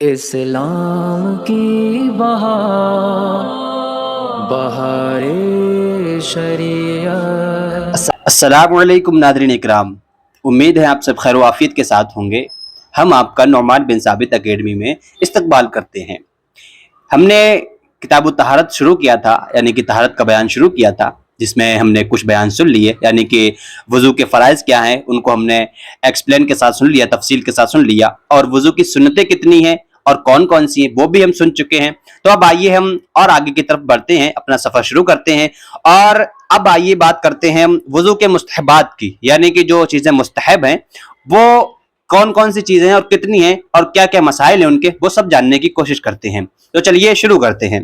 اسلام کی بہار بہار شریعت۔ السلام علیکم ناظرین اکرام، امید ہے آپ سب خیر و عافیت کے ساتھ ہوں گے۔ ہم آپ کا نعمان بن ثابت اکیڈمی میں استقبال کرتے ہیں۔ ہم نے کتاب الطہارت شروع کیا تھا، یعنی کہ طہارت کا بیان شروع کیا تھا، جس میں ہم نے کچھ بیان سن لیے، یعنی کہ وضو کے فرائض کیا ہیں ان کو ہم نے ایکسپلین کے ساتھ سن لیا، تفصیل کے ساتھ سن لیا، اور وضو کی سنتیں کتنی ہیں اور کون کون سی ہیں وہ بھی ہم سن چکے ہیں۔ تو اب آئیے ہم اور آگے کی طرف بڑھتے ہیں، اپنا سفر شروع کرتے ہیں، اور اب آئیے بات کرتے ہیں ہم وضو کے مستحبات کی، یعنی کہ جو چیزیں مستحب ہیں وہ کون کون سی چیزیں ہیں اور کتنی ہیں اور کیا کیا مسائل ہیں ان کے، وہ سب جاننے کی کوشش کرتے ہیں۔ تو چلیے شروع کرتے ہیں۔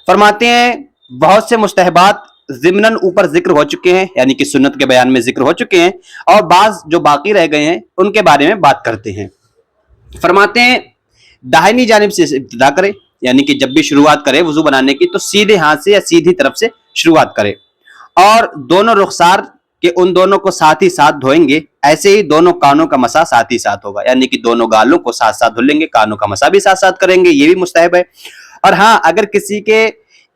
فرماتے ہیں بہت سے مستحبات ضمناً اوپر ذکر ہو چکے ہیں، یعنی کہ سنت کے بیان میں ذکر ہو چکے ہیں، اور بعض جو باقی رہ گئے ہیں ان کے بارے میں بات کرتے ہیں۔ فرماتے ہیں داہنی جانب سے ابتدا کرے، یعنی کہ جب بھی شروعات کرے وضو بنانے کی تو سیدھے ہاتھ سے یا سیدھی طرف سے شروعات کرے، اور دونوں رخسار کے ان دونوں کو ساتھ ہی ساتھ دھوئیں گے، ایسے ہی دونوں کانوں کا مسح ساتھ ہی ساتھ ہوگا، یعنی کہ دونوں گالوں کو ساتھ ساتھ دھلیں گے، کانوں کا مسح بھی ساتھ ساتھ کریں گے، یہ بھی مستحب ہے۔ اور ہاں، اگر کسی کے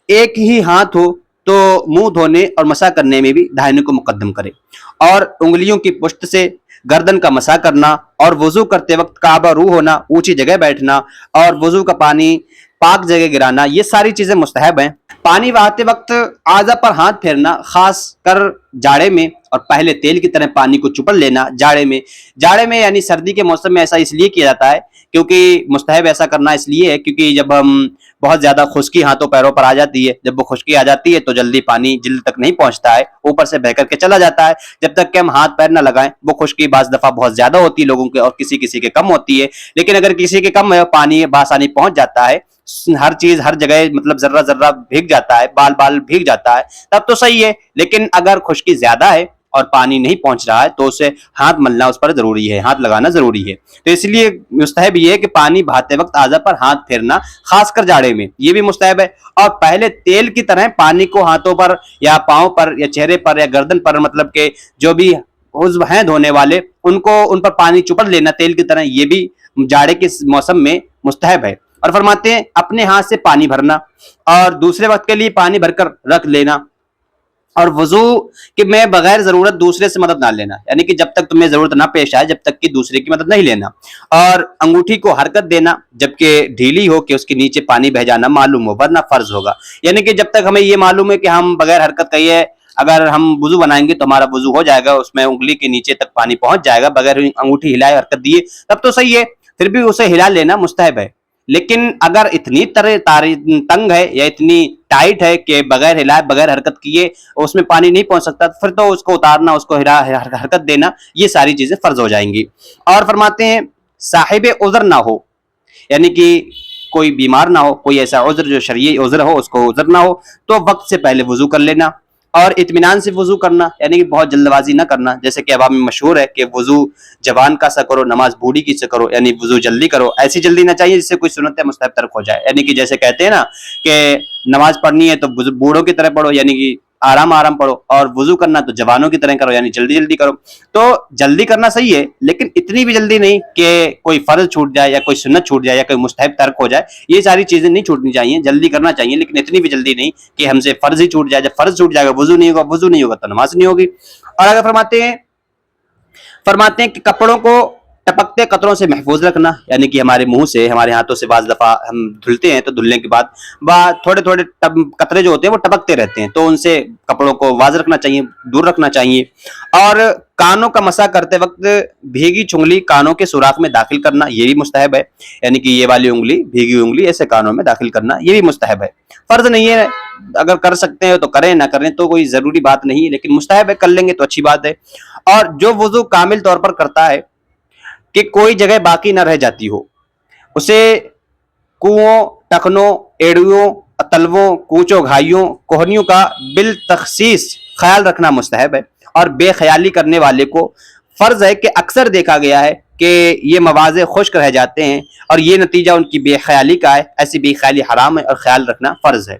ایک ہی ہاتھ ہو تو منہ دھونے اور مسح کرنے میں بھی داہنے کو مقدم کرے، اور انگلیوں کی پشت سے گردن کا مسح کرنا، اور وضو کرتے وقت کعبہ رو ہونا، اونچی جگہ بیٹھنا، اور وضو کا پانی پاک جگہ گرانا، یہ ساری چیزیں مستحب ہیں۔ پانی بہاتے وقت اعضاء پر ہاتھ پھیرنا، خاص کر جاڑے میں، اور پہلے تیل کی طرح پانی کو چپڑ لینا جاڑے میں یعنی سردی کے موسم میں ایسا اس لیے کیا جاتا ہے کیونکہ مستحب ایسا کرنا اس لیے ہے کیونکہ جب ہم بہت زیادہ خشکی ہاتھوں پیروں پر آ جاتی ہے، جب وہ خشکی آ جاتی ہے تو جلدی پانی جلد تک نہیں پہنچتا ہے، اوپر سے بہہ کر کے چلا جاتا ہے، جب تک کہ ہم ہاتھ پیر نہ لگائیں۔ وہ خشکی بعض دفعہ بہت زیادہ ہوتی ہے لوگوں کے، اور کسی کسی کے کم ہوتی ہے، لیکن اگر کسی کے کم ہے پانی بآسانی پہنچ جاتا ہے، ہر چیز ہر جگہ مطلب ذرہ ذرہ بھیگ جاتا ہے، بال بھیگ جاتا ہے، تب تو صحیح ہے۔ لیکن اگر خشکی زیادہ ہے اور پانی نہیں پہنچ رہا ہے تو اسے ہاتھ ملنا اس پر ضروری ہے، ہاتھ لگانا ضروری ہے۔ تو اس لیے مستحب یہ ہے کہ پانی بہاتے وقت اعضاء پر ہاتھ پھیرنا، خاص کر جاڑے میں، یہ بھی مستحب ہے۔ اور پہلے تیل کی طرح پانی کو ہاتھوں پر یا پاؤں پر یا چہرے پر یا گردن پر، مطلب کہ جو بھی عضو ہیں دھونے والے، ان پر پانی چپڑ لینا تیل کی طرح، یہ بھی جاڑے کے موسم میں مستحب ہے۔ اور فرماتے ہیں اپنے ہاتھ سے پانی بھرنا اور دوسرے وقت کے لیے پانی بھر کر رکھ لینا، اور وضو کہ میں بغیر ضرورت دوسرے سے مدد نہ لینا، یعنی کہ جب تک تمہیں ضرورت نہ پیش آئے جب تک کہ دوسرے کی مدد نہیں لینا، اور انگوٹھی کو حرکت دینا جبکہ ڈھیلی ہو کہ اس کے نیچے پانی بہ جانا معلوم ہو، ورنہ فرض ہوگا، یعنی کہ جب تک ہمیں یہ معلوم ہے کہ ہم بغیر حرکت کیے اگر ہم وضو بنائیں گے تو ہمارا وضو ہو جائے گا، اس میں انگلی کے نیچے تک پانی پہنچ جائے گا بغیر انگوٹھی ہلائے حرکت دیے، تب تو صحیح ہے، پھر بھی اسے ہلا لینا مستحب ہے۔ لیکن اگر اتنی تنگ ہے یا اتنی ٹائٹ ہے کہ بغیر ہلائے بغیر حرکت کیے اس میں پانی نہیں پہنچ سکتا، پھر تو اس کو اتارنا، اس کو حرکت دینا، یہ ساری چیزیں فرض ہو جائیں گی۔ اور فرماتے ہیں صاحب عذر نہ ہو، یعنی کہ کوئی بیمار نہ ہو، کوئی ایسا عذر جو شرعی عذر ہو، اس کو عذر نہ ہو تو وقت سے پہلے وضو کر لینا، اور اطمینان سے وضو کرنا، یعنی کہ بہت جلد بازی نہ کرنا، جیسے کہ عوام میں مشہور ہے کہ وضو جوان کا سا کرو نماز بوڑھی کی سے کرو، یعنی وضو جلدی کرو، ایسی جلدی نہ چاہیے جس سے کوئی سنت مستحب ترک ہو جائے، یعنی کہ جیسے کہتے ہیں نا کہ نماز پڑھنی ہے تو بوڑھوں کی طرح پڑھو، یعنی کہ آرام آرام پڑھو، اور وضو کرنا تو جوانوں کی طرح کرو، یعنی جلدی جلدی کرو۔ تو جلدی کرنا صحیح ہے لیکن اتنی بھی جلدی نہیں کہ کوئی فرض چھوٹ جائے یا کوئی سنت چھوٹ جائے یا کوئی مستحب ترک ہو جائے، یہ ساری چیزیں نہیں چھوٹنی چاہیے، جلدی کرنا چاہیے لیکن اتنی بھی جلدی نہیں کہ ہم سے فرض ہی چھوٹ جائے، جب فرض چھوٹ جائے گا وضو نہیں ہوگا، وضو نہیں ہوگا تو نماز نہیں ہوگی۔ اور اگر فرماتے ہیں کہ کپڑوں کو ٹپکتے قطروں سے محفوظ رکھنا، یعنی کہ ہمارے منہ سے ہمارے ہاتھوں سے بعض دفعہ ہم دھلتے ہیں تو دھلنے کے بعد تھوڑے تھوڑے قطرے جو ہوتے ہیں وہ ٹپکتے رہتے ہیں، تو ان سے کپڑوں کو واضح رکھنا چاہیے، دور رکھنا چاہیے۔ اور کانوں کا مسح کرتے وقت بھیگی چنگلی کانوں کے سوراخ میں داخل کرنا، یہ بھی مستحب ہے، یعنی کہ یہ والی انگلی بھیگی انگلی ایسے کانوں میں داخل کرنا، یہ بھی مستحب ہے۔ فرض نہیں ہے، اگر کر سکتے ہیں تو کریں، نہ کریں تو کوئی ضروری بات نہیں ہے، لیکن مستحب ہے، کر لیں گے تو اچھی بات ہے۔ اور جو وضو کامل طور پر کرتا ہے کہ کوئی جگہ باقی نہ رہ جاتی ہو، اسے کنووں، ٹخنوں، ایڑیوں، تلووں، کوچوں، گھائیوں، کوہنیوں کا بالتخصیص خیال رکھنا مستحب ہے۔ اور بے خیالی کرنے والے کو فرض ہے کہ اکثر دیکھا گیا ہے کہ یہ مواضع خشک رہ جاتے ہیں اور یہ نتیجہ ان کی بے خیالی کا ہے، ایسی بے خیالی حرام ہے اور خیال رکھنا فرض ہے۔